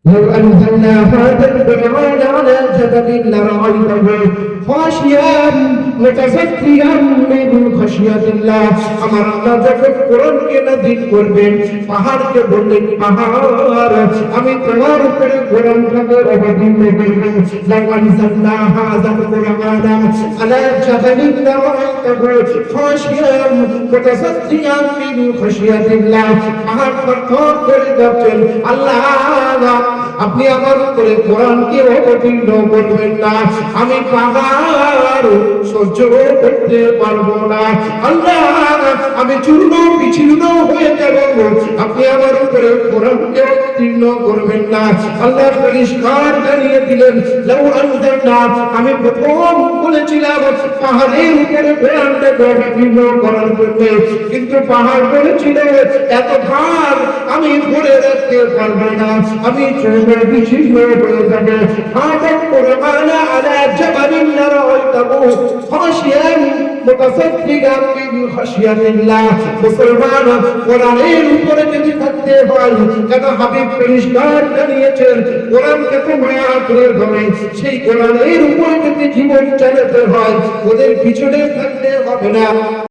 لو أنزلنا هذا القرآن على جبل لرأيته خاشعا متصدعا من خشية الله আমার আল্লাহ যখন কোরআনকে নাযিল করবেন পাহাড়কে বললেন পাহাড় আমি তোমার উপরে কোরআনটাকে অবতীর্ণ করব لو أنزلنا هذا القرآن على جبل لرأيته خاشعا متصدعا من خشية الله পাহাড় থরথর করে যাচ্ছেন আল্লাহ আপনি আমার উপরে কোরআনকে অবতীর্ণ করবেন না আমি পাহাড় সহ্য করতে পারবো না আল্লাহ আমি চূর্ণ বিচূর্ণ হয়ে যাব আপনি আমার উপরে কোরআনকে অবতীর্ণ করবেন না আল্লাহ পরিষ্কার জানিয়ে দিলেন লাউ আনজালনা আমি প্রথম বলেছিলাম পাহাড়ের উপরে কোরআনকে অবতীর্ণ করার জন্য কিন্তু পাহাড় বলেছিল এত ভার আমি ধরে রাখতে পারবো না আমি চূর্ণ বিচূর্ণ হয়ে যাবে হাজার কোরআন আলা জাবালিন লারাইতাহু খাশিয়ান মুতাসাদ্দিকান মিন খাশিয়াতিল্লাহ মুসলমান কোরআনের উপরে যদি থাকতে হয় কেন হাবিব পরিষ্কার জানিয়েছেন কোরআনকে তোমরা আঁকড়ে ধরে সেই কোরআনের উপরে যদি জীবন চালাতে হয় ওদের পিছনে থাকতে হবে না